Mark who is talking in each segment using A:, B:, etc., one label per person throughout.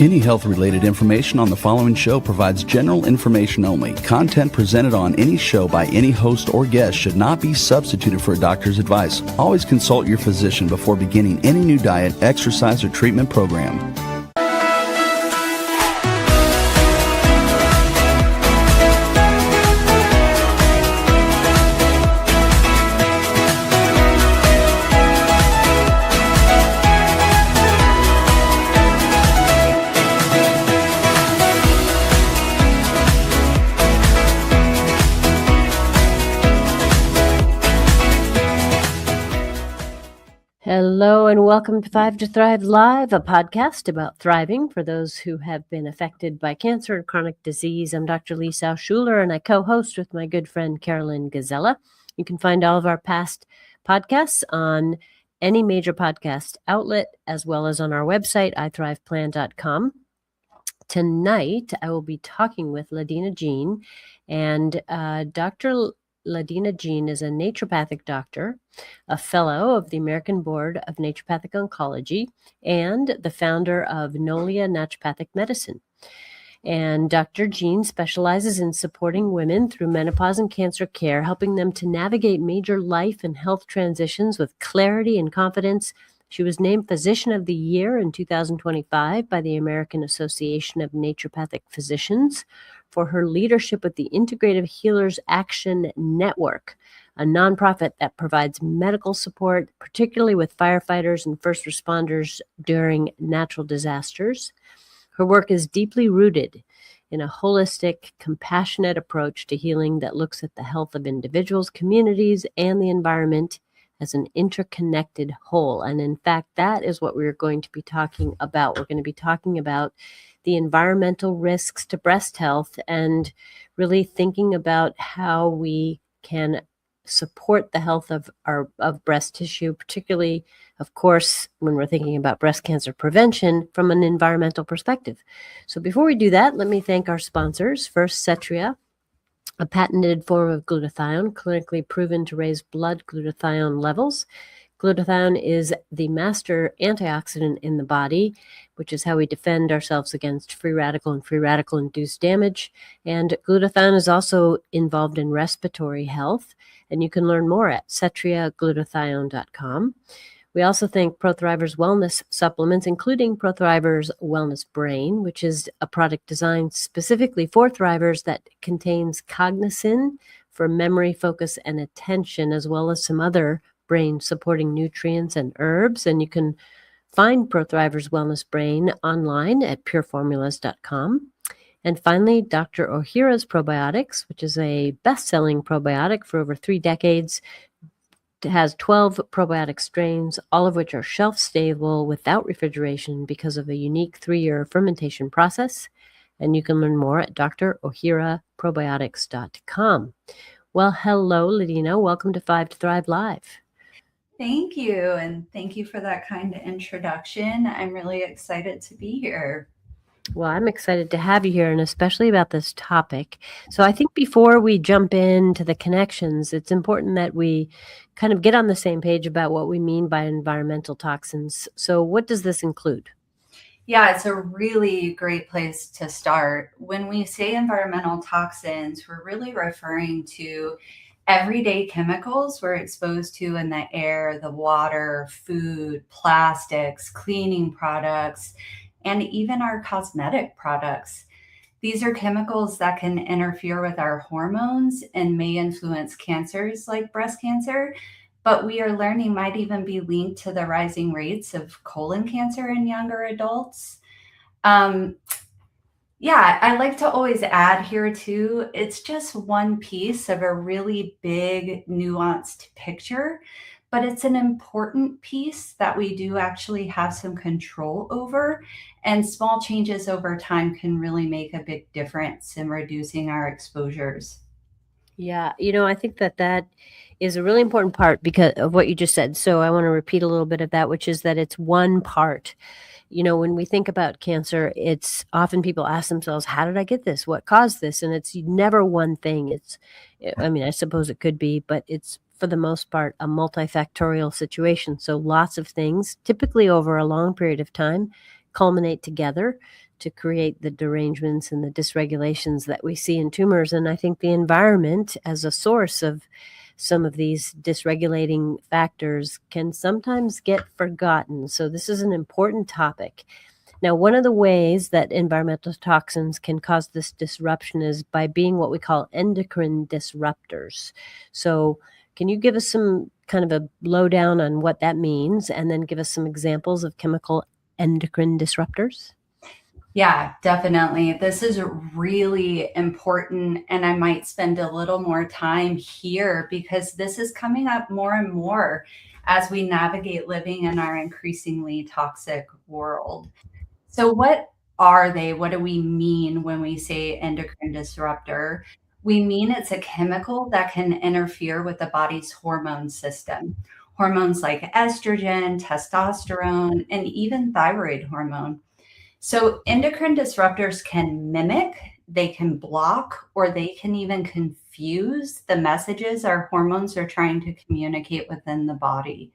A: Any health-related information on the following show provides general information only. Content presented on any show by any host or guest should not be substituted for a doctor's advice. Always consult your physician before beginning any new diet, exercise, or treatment program.
B: Hello and welcome to 5 to Thrive Live, a podcast about thriving for those who have been affected by cancer and chronic disease. I'm Dr. Lisa Schuler and I co-host with my good friend Carolyn Gazella. You can find all of our past podcasts on any major podcast outlet as well as on our website, ithriveplan.com. Tonight, I will be talking with Jeane LaDeana, and Dr. Jeane is a naturopathic doctor, a fellow of the American Board of Naturopathic Oncology, and the founder of Nolia Naturopathic Medicine. And Dr. Jeane specializes in supporting women through menopause and cancer care, helping them to navigate major life and health transitions with clarity and confidence. She was named Physician of the Year in 2025 by the American Association of Naturopathic Physicians for her leadership with the Integrative Healers Action Network, a nonprofit that provides medical support, particularly with firefighters and first responders during natural disasters. Her work is deeply rooted in a holistic, compassionate approach to healing that looks at the health of individuals, communities, and the environment as an interconnected whole. And in fact, that is what we're going to be talking about. We're going to be talking about the environmental risks to breast health and really thinking about how we can support the health of breast tissue, particularly, of course, when we're thinking about breast cancer prevention from an environmental perspective. So before we do that, let me thank our sponsors. First, Cetria, a patented form of glutathione, clinically proven to raise blood glutathione levels. Glutathione is the master antioxidant in the body, which is how we defend ourselves against free radical and free radical-induced damage. And glutathione is also involved in respiratory health, and you can learn more at cetriaglutathione.com. We also thank ProThrivers Wellness Supplements, including ProThrivers Wellness Brain, which is a product designed specifically for thrivers that contains cognizin for memory, focus, and attention, as well as some other brain-supporting nutrients and herbs. And you can find ProThrivers Wellness Brain online at pureformulas.com. And finally, Dr. Ohhira's Probiotics, which is a best-selling probiotic for over 3 decades. It has 12 probiotic strains, all of which are shelf-stable without refrigeration because of a unique 3-year fermentation process. And you can learn more at drohhiraprobiotics.com. Well, hello, LaDeana. Welcome to 5 to Thrive Live.
C: Thank you. And thank you for that kind introduction. I'm really excited to be here.
B: Well, I'm excited to have you here, and especially about this topic. So I think before we jump into the connections, it's important that we kind of get on the same page about what we mean by environmental toxins. So what does this include?
C: Yeah, it's a really great place to start. When we say environmental toxins, we're really referring to everyday chemicals we're exposed to in the air, the water, food, plastics, cleaning products, and even our cosmetic products. These are chemicals that can interfere with our hormones and may influence cancers like breast cancer, but we are learning might even be linked to the rising rates of colon cancer in younger adults. I like to always add here too, it's just one piece of a really big, nuanced picture, but it's an important piece that we do actually have some control over, and small changes over time can really make a big difference in reducing our exposures.
B: Yeah, I think that is a really important part because of what you just said. So I want to repeat a little bit of that, which is that it's one part. When we think about cancer, it's often people ask themselves, how did I get this? What caused this? And it's never one thing. I suppose it could be, but it's for the most part a multifactorial situation. So lots of things, typically over a long period of time, culminate together to create the derangements and the dysregulations that we see in tumors. And I think the environment as a source of some of these dysregulating factors can sometimes get forgotten. So this is an important topic. Now, one of the ways that environmental toxins can cause this disruption is by being what we call endocrine disruptors. So can you give us some kind of a lowdown on what that means, and then give us some examples of chemical endocrine disruptors?
C: Yeah, definitely. This is really important, and I might spend a little more time here because this is coming up more and more as we navigate living in our increasingly toxic world. So, what are they? What do we mean when we say endocrine disruptor? We mean it's a chemical that can interfere with the body's hormone system. Hormones like estrogen, testosterone, and even thyroid hormone. So, endocrine disruptors can mimic, they can block, or they can even confuse the messages our hormones are trying to communicate within the body.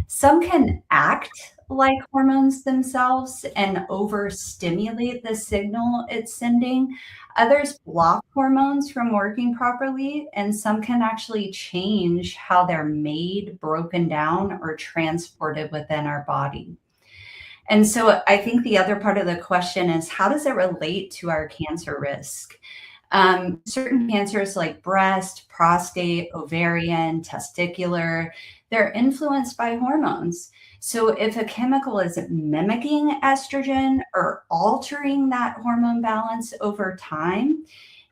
C: Some can act like hormones themselves and overstimulate the signal it's sending. Others block hormones from working properly, and some can actually change how they're made, broken down, or transported within our body. And so I think the other part of the question is, how does it relate to our cancer risk? Certain cancers like breast, prostate, ovarian, testicular, they're influenced by hormones. So if a chemical is mimicking estrogen or altering that hormone balance over time,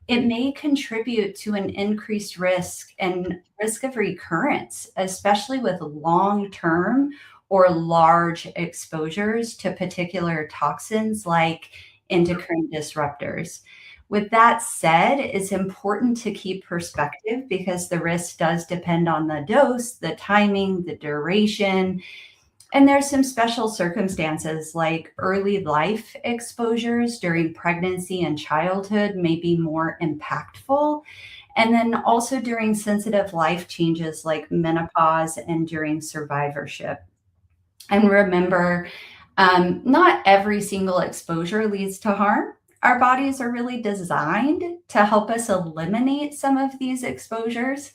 C: it may contribute to an increased risk and risk of recurrence, especially with long-term or large exposures to particular toxins like endocrine disruptors. With that said, it's important to keep perspective because the risk does depend on the dose, the timing, the duration, and there's some special circumstances like early life exposures during pregnancy and childhood may be more impactful. And then also during sensitive life changes like menopause and during survivorship. And remember, not every single exposure leads to harm. Our bodies are really designed to help us eliminate some of these exposures.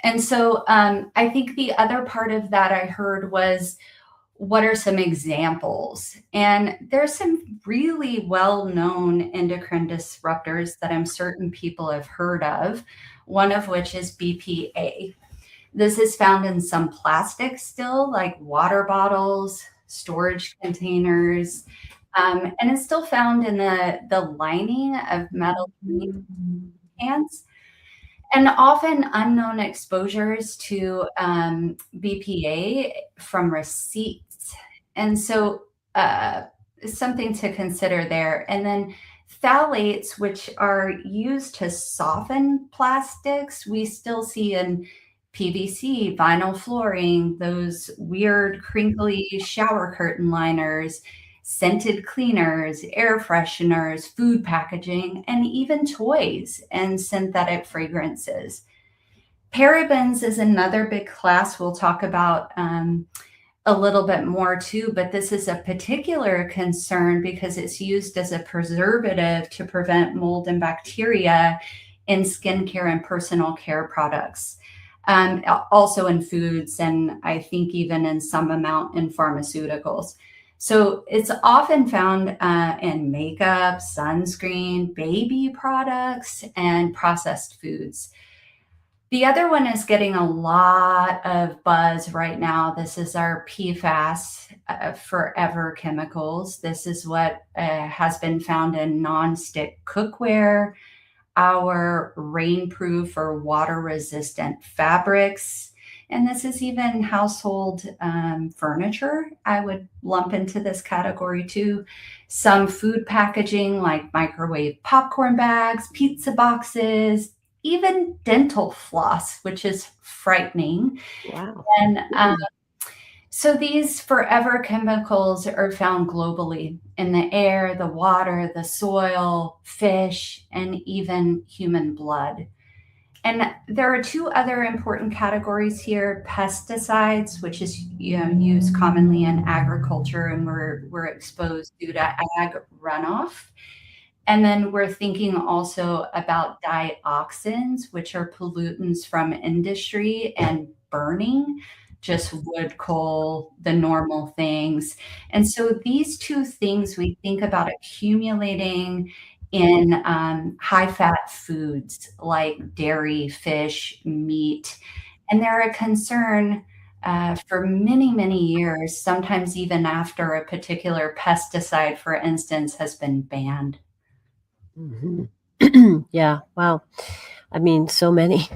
C: And so I think the other part of that I heard was, what are some examples? And there's some really well-known endocrine disruptors that I'm certain people have heard of, one of which is BPA. This is found in some plastics still, like water bottles, storage containers, and it's still found in the lining of metal cans. And often unknown exposures to BPA from receipts. And so something to consider there. And then phthalates, which are used to soften plastics, we still see in PVC, vinyl flooring, those weird crinkly shower curtain liners, scented cleaners, air fresheners, food packaging, and even toys and synthetic fragrances. Parabens is another big class we'll talk about a little bit more too, but this is a particular concern because it's used as a preservative to prevent mold and bacteria in skincare and personal care products. Also in foods, and I think even in some amount in pharmaceuticals. So it's often found in makeup, sunscreen, baby products, and processed foods. The other one is getting a lot of buzz right now. This is our PFAS, forever chemicals. This is what has been found in nonstick cookware, our rainproof or water resistant fabrics. And this is even household furniture. I would lump into this category too. Some food packaging like microwave popcorn bags, pizza boxes, even dental floss, which is frightening.
B: Wow.
C: And so these forever chemicals are found globally in the air, the water, the soil, fish, and even human blood. And there are two other important categories here: pesticides, which is used commonly in agriculture and we're exposed due to ag runoff. And then we're thinking also about dioxins, which are pollutants from industry and burning, just wood, coal, the normal things. And so these two things we think about accumulating in high fat foods like dairy, fish, meat. And they're a concern for many, many years, sometimes even after a particular pesticide, for instance, has been banned.
B: Yeah. Wow. I mean, so many.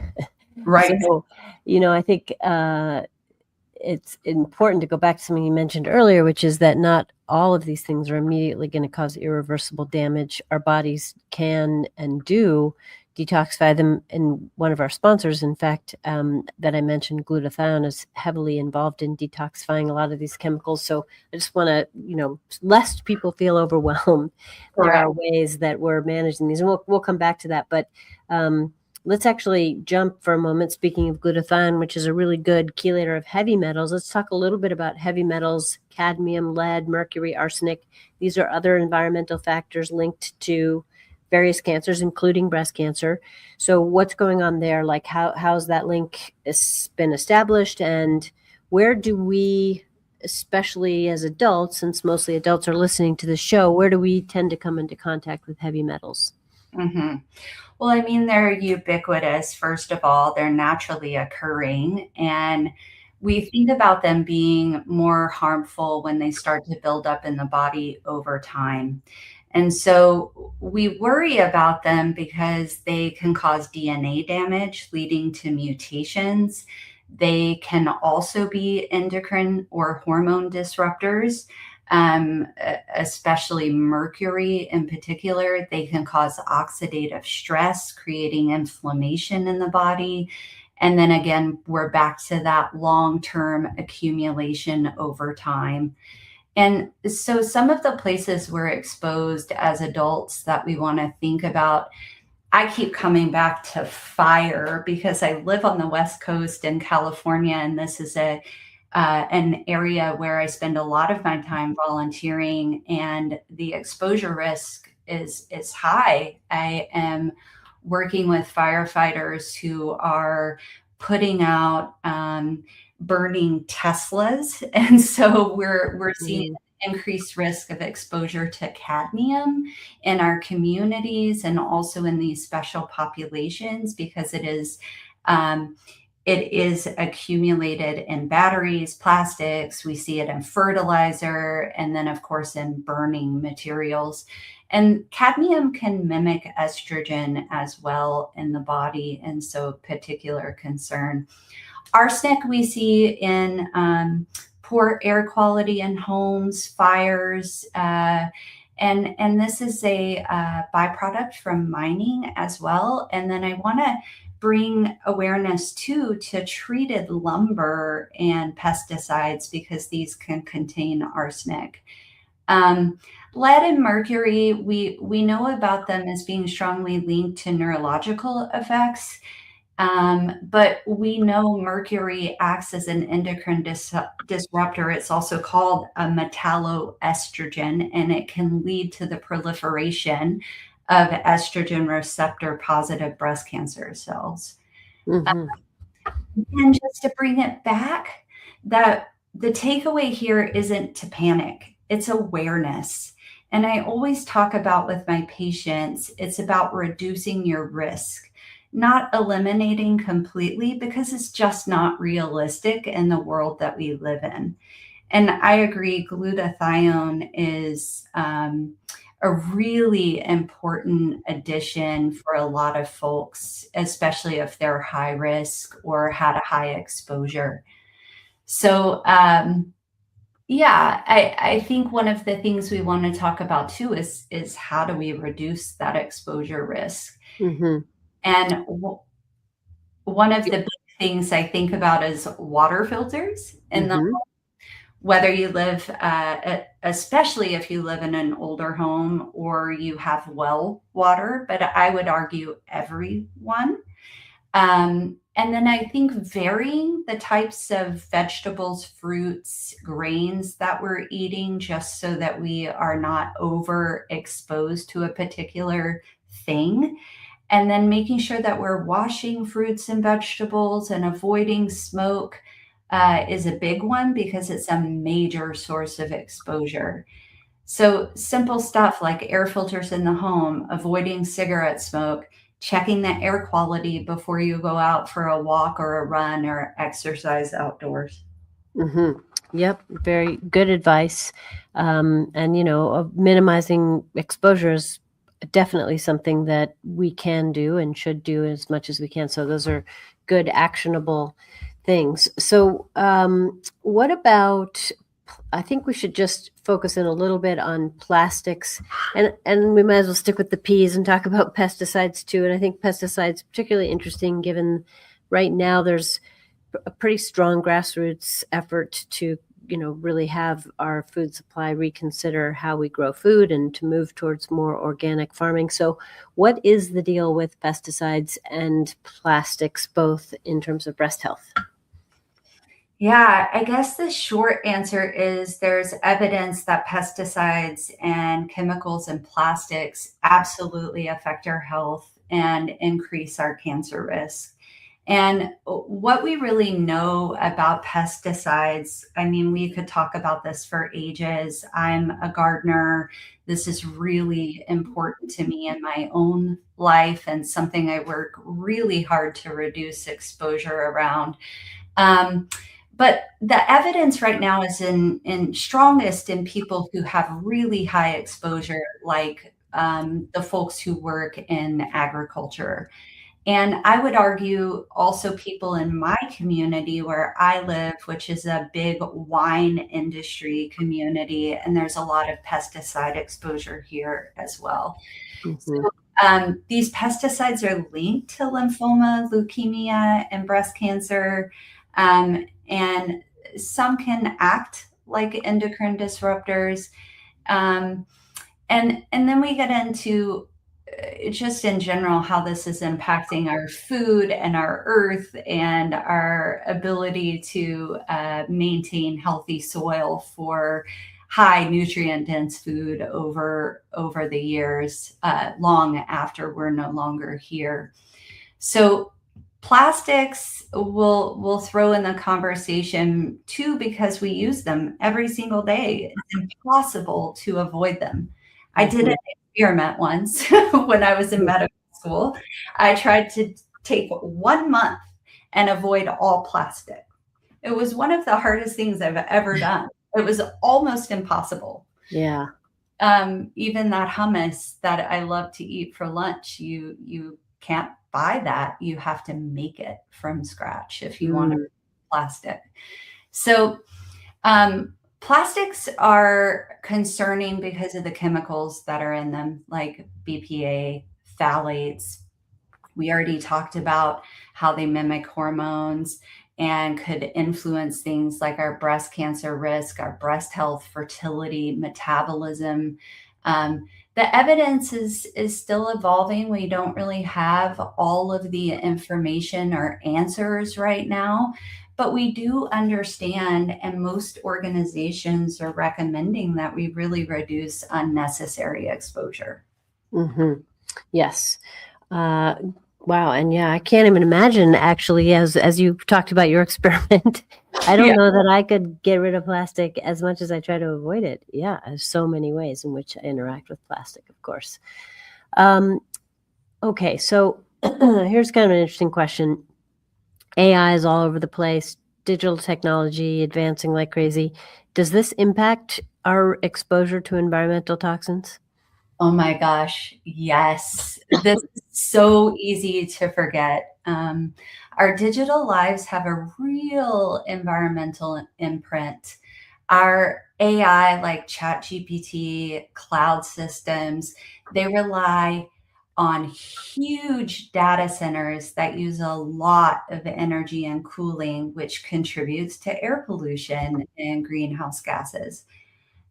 C: Right.
B: So, I think it's important to go back to something you mentioned earlier, which is that not all of these things are immediately going to cause irreversible damage. Our bodies can and do detoxify them. And one of our sponsors, in fact, that I mentioned, glutathione, is heavily involved in detoxifying a lot of these chemicals. So I just want to, lest people feel overwhelmed, there are ways that we're managing these, and we'll come back to that. But let's actually jump for a moment. Speaking of glutathione, which is a really good chelator of heavy metals, let's talk a little bit about heavy metals: cadmium, lead, mercury, arsenic. These are other environmental factors linked to various cancers, including breast cancer. So what's going on there? Like how's that link been established, and where do we, especially as adults, since mostly adults are listening to the show, where do we tend to come into contact with heavy metals?
C: Mm-hmm. Well, I mean, they're ubiquitous. First of all, they're naturally occurring, and we think about them being more harmful when they start to build up in the body over time. And so we worry about them because they can cause DNA damage, leading to mutations. They can also be endocrine or hormone disruptors, especially mercury in particular. They can cause oxidative stress, creating inflammation in the body. And then again, we're back to that long-term accumulation over time. And so some of the places we're exposed as adults that we want to think about, I keep coming back to fire because I live on the West Coast in California, and this is an area where I spend a lot of my time volunteering, and the exposure risk is high. I am working with firefighters who are putting out burning Teslas, and so we're seeing increased risk of exposure to cadmium in our communities and also in these special populations because it is accumulated in batteries, plastics. We see it in fertilizer, and then of course in burning materials. And cadmium can mimic estrogen as well in the body, and so particular concern. Arsenic we see in poor air quality in homes, fires, and this is a byproduct from mining as well. And then I want to bring awareness to treated lumber and pesticides because these can contain arsenic. Lead and mercury, we know about them as being strongly linked to neurological effects. But we know mercury acts as an endocrine disruptor. It's also called a metalloestrogen, and it can lead to the proliferation of estrogen receptor positive breast cancer cells. And just to bring it back, that the takeaway here isn't to panic, it's awareness. And I always talk about with my patients, it's about reducing your risk, not eliminating completely, because it's just not realistic in the world that we live in. And I agree, glutathione is a really important addition for a lot of folks, especially if they're high risk or had a high exposure. So yeah, I think one of the things we want to talk about too is how do we reduce that exposure risk? And one of the big things I think about is water filters in the home, whether you live, especially if you live in an older home or you have well water, but I would argue everyone. And then I think varying the types of vegetables, fruits, grains that we're eating, just so that we are not overexposed to a particular thing. And then making sure that we're washing fruits and vegetables and avoiding smoke is a big one because it's a major source of exposure. So simple stuff like air filters in the home, avoiding cigarette smoke, checking the air quality before you go out for a walk or a run or exercise outdoors.
B: Mm-hmm. Yep, very good advice. And, minimizing exposure is definitely something that we can do and should do as much as we can. So those are good, actionable things. So what about, I think we should just focus in a little bit on plastics, and we might as well stick with the P's and talk about pesticides too. And I think pesticides particularly interesting given right now there's a pretty strong grassroots effort to really have our food supply reconsider how we grow food and to move towards more organic farming. So what is the deal with pesticides and plastics, both in terms of breast health?
C: Yeah, I guess the short answer is there's evidence that pesticides and chemicals and plastics absolutely affect our health and increase our cancer risk. And what we really know about pesticides, I mean, we could talk about this for ages. I'm a gardener. This is really important to me in my own life and something I work really hard to reduce exposure around. Um, but the evidence right now is in strongest in people who have really high exposure, like the folks who work in agriculture. And I would argue also people in my community where I live, which is a big wine industry community, and there's a lot of pesticide exposure here as well.
B: Mm-hmm.
C: So these pesticides are linked to lymphoma, leukemia, and breast cancer. And some can act like endocrine disruptors. Um, and then we get into just in general how this is impacting our food and our earth and our ability to maintain healthy soil for high nutrient dense food over the years, long after we're no longer here. So plastics will throw in the conversation too, because we use them every single day. It's impossible to avoid them. I did an experiment once when I was in medical school. I tried to take 1 month and avoid all plastic. It was one of the hardest things I've ever done. It was almost impossible.
B: Yeah.
C: Even that hummus that I love to eat for lunch, you can't buy that. You have to make it from scratch if you want to plastic. So plastics are concerning because of the chemicals that are in them, like BPA, phthalates. We already talked about how they mimic hormones and could influence things like our breast cancer risk, our breast health, fertility, metabolism. The evidence is still evolving. We don't really have all of the information or answers right now, but we do understand, and most organizations are recommending that we really reduce unnecessary exposure.
B: Mm-hmm. Yes. Wow. And yeah, I can't even imagine actually, as you talked about your experiment, I don't know that I could get rid of plastic as much as I try to avoid it. Yeah, there's so many ways in which I interact with plastic, of course. Okay, so here's kind of an interesting question. AI is all over the place, digital technology advancing like crazy. Does this impact our exposure to environmental toxins?
C: Oh my gosh, yes. This is so easy to forget. Our digital lives have a real environmental imprint. Our AI, like ChatGPT, cloud systems, they rely on huge data centers that use a lot of energy and cooling, which contributes to air pollution and greenhouse gases.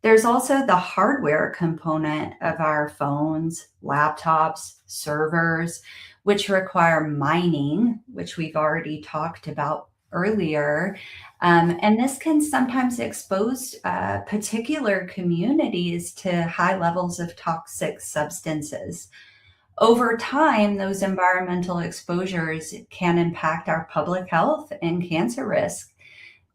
C: There's also the hardware component of our phones, laptops, servers, which require mining, which we've already talked about earlier. And this can sometimes expose particular communities to high levels of toxic substances. Over time, those environmental exposures can impact our public health and cancer risk.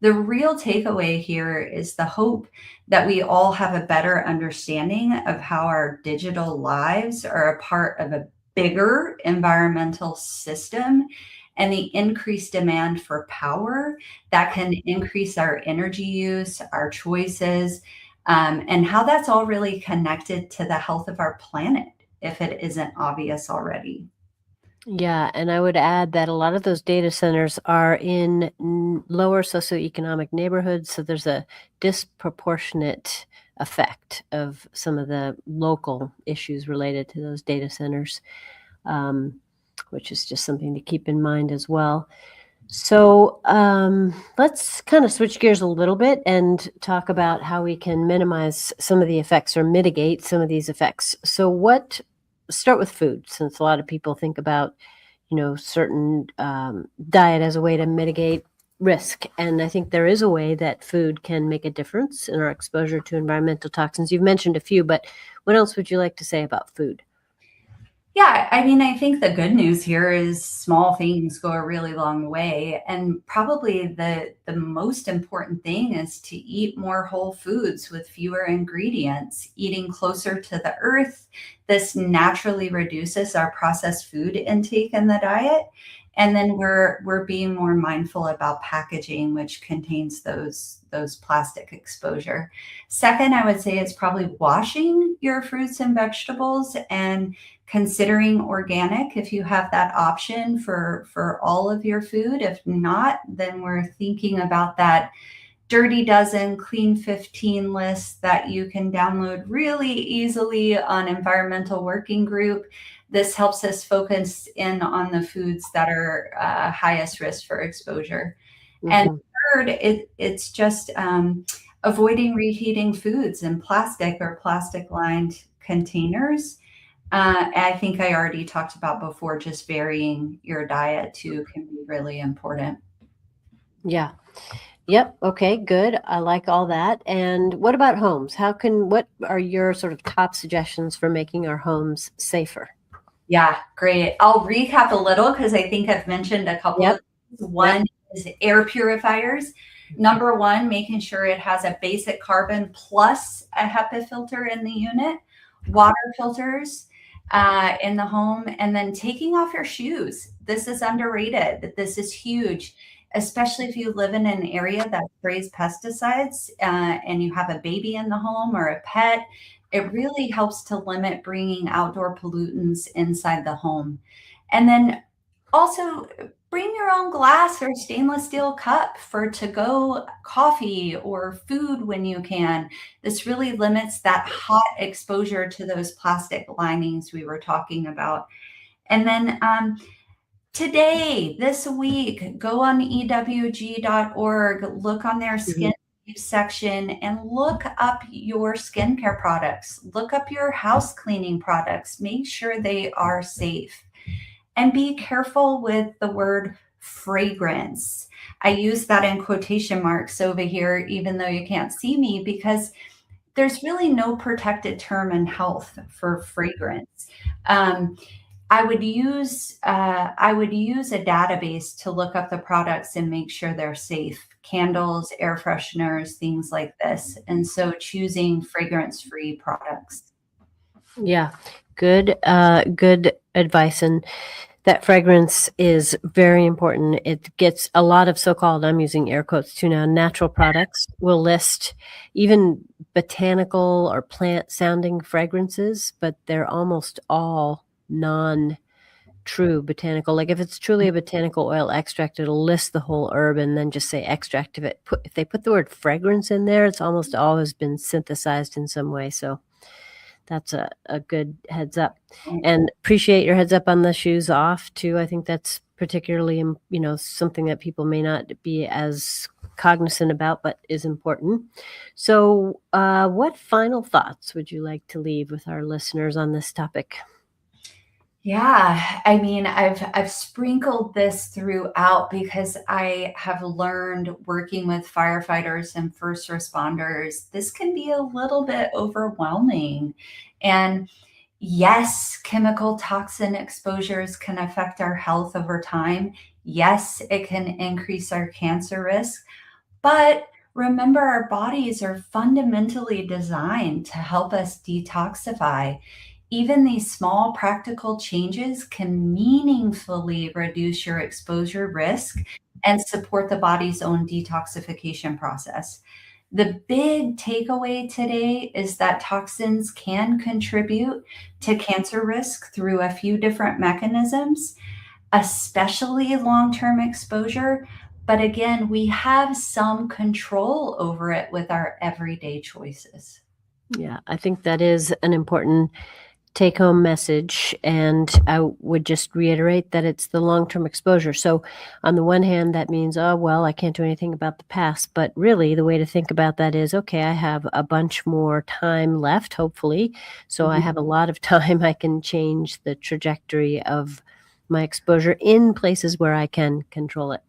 C: The real takeaway here is the hope that we all have a better understanding of how our digital lives are a part of a bigger environmental system, and the increased demand for power that can increase our energy use, our choices, and how that's all really connected to the health of our planet if it isn't obvious already.
B: Yeah, and I would add that a lot of those data centers are in lower socioeconomic neighborhoods, so there's a disproportionate effect of some of the local issues related to those data centers, which is just something to keep in mind as well. So let's kind of switch gears a little bit and talk about how we can minimize some of the effects or mitigate some of these effects. So start with food, since a lot of people think about, certain diet as a way to mitigate risk. And I think there is a way that food can make a difference in our exposure to environmental toxins. You've mentioned a few, but what else would you like to say about food?
C: Yeah, I mean, I think the good news here is small things go a really long way. And probably the most important thing is to eat more whole foods with fewer ingredients, eating closer to the earth. This naturally reduces our processed food intake in the diet. And then we're being more mindful about packaging, which contains those plastic exposure. Second, I would say it's probably washing your fruits and vegetables and considering organic if you have that option for all of your food. If not, then we're thinking about that Dirty Dozen Clean 15 list that you can download really easily on Environmental Working Group. This helps us focus in on the foods that are highest risk for exposure. And third, it's just avoiding reheating foods in plastic or plastic lined containers. I think I already talked about before, just varying your diet too can be really important.
B: Yeah. Yep. Okay, good. I like all that. And what about homes? What are your sort of top suggestions for making our homes safer?
C: Yeah, great. I'll recap a little because I think I've mentioned a couple of things. One is air purifiers. Number one, making sure it has a basic carbon plus a HEPA filter in the unit, water filters in the home, and then taking off your shoes. This is underrated. This is huge, especially if you live in an area that sprays pesticides and you have a baby in the home or a pet. It really helps to limit bringing outdoor pollutants inside the home. And then also bring your own glass or stainless steel cup for to-go coffee or food when you can. This really limits that hot exposure to those plastic linings we were talking about. And then today, this week, go on ewg.org, look on their skin section and look up your skincare products. Look up your house cleaning products. Make sure they are safe. And be careful with the word fragrance. I use that in quotation marks over here, even though you can't see me, because there's really no protected term in health for fragrance. I would use a database to look up the products and make sure they're safe. Candles, air fresheners, things like this. And so choosing fragrance-free products.
B: Yeah, good advice. And that fragrance is very important. It gets a lot of so-called, I'm using air quotes too now, natural products will list even botanical or plant sounding fragrances, but they're almost all non-true botanical. Like if it's truly a botanical oil extract, it'll list the whole herb and then just say extract of it. If they put the word fragrance in there, it's almost always been synthesized in some way. So that's a good heads up. And appreciate your heads up on the shoes off too. I think that's particularly, something that people may not be as cognizant about, but is important. So, what final thoughts would you like to leave with our listeners on this topic?
C: Yeah, I mean, I've sprinkled this throughout because I have learned working with firefighters and first responders, this can be a little bit overwhelming. And yes, chemical toxin exposures can affect our health over time. Yes, it can increase our cancer risk. But remember, our bodies are fundamentally designed to help us detoxify. Even these small practical changes can meaningfully reduce your exposure risk and support the body's own detoxification process. The big takeaway today is that toxins can contribute to cancer risk through a few different mechanisms, especially long-term exposure. But again, we have some control over it with our everyday choices.
B: Yeah, I think that is an important take-home message, and I would just reiterate that it's the long-term exposure. So on the one hand, that means, oh, well, I can't do anything about the past. But really, the way to think about that is, okay, I have a bunch more time left, hopefully. So I have a lot of time. I can change the trajectory of my exposure in places where I can control it.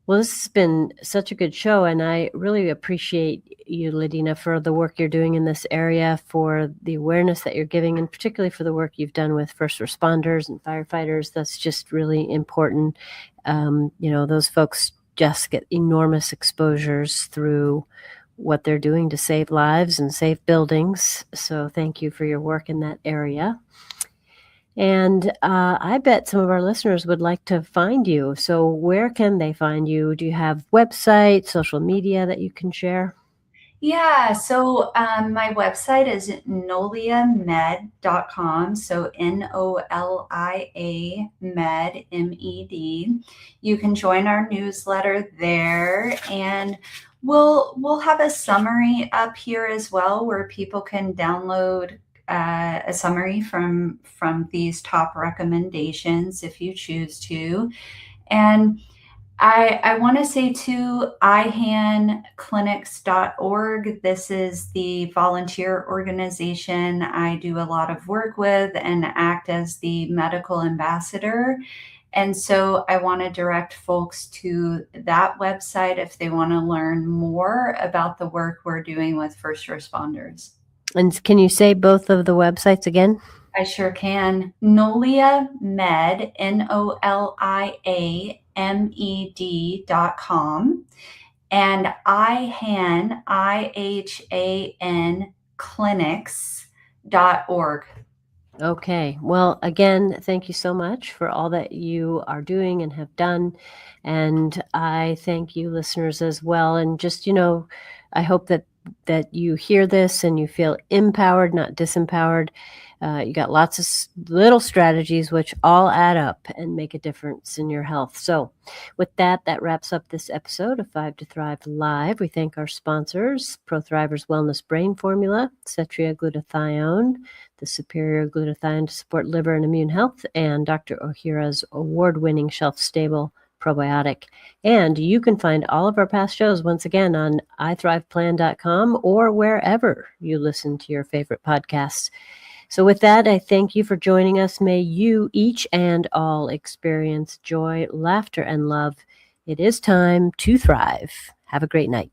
B: Well, this has been such a good show, and I really appreciate you, LaDeana, for the work you're doing in this area, for the awareness that you're giving, and particularly for the work you've done with first responders and firefighters. That's just really important. Those folks just get enormous exposures through what they're doing to save lives and save buildings. So thank you for your work in that area. And I bet some of our listeners would like to find you. So where can they find you? Do you have website, social media that you can share?
C: Yeah, so my website is noliamed.com. So Nolia med, MED. You can join our newsletter there, and we'll have a summary up here as well where people can download a summary from these top recommendations if you choose to. And I want to say too, ihanclinics.org. This is the volunteer organization I do a lot of work with and act as the medical ambassador. And so I want to direct folks to that website if they want to learn more about the work we're doing with first responders.
B: And can you say both of the websites again?
C: I sure can. Nolia Med, NOLIAMED.com, and IHAN clinics.org.
B: Okay. Well, again, thank you so much for all that you are doing and have done. And I thank you, listeners, as well. And just, I hope that you hear this and you feel empowered, not disempowered. You got lots of little strategies which all add up and make a difference in your health. So with that wraps up this episode of 5 to Thrive Live. We thank our sponsors, ProThrivers Wellness Brain Formula, Cetria Glutathione, the superior glutathione to support liver and immune health, and Dr. Ohhira's award-winning shelf-stable probiotic. And you can find all of our past shows once again on ithriveplan.com or wherever you listen to your favorite podcasts. So with that, I thank you for joining us. May you each and all experience joy, laughter, and love. It is time to thrive. Have a great night.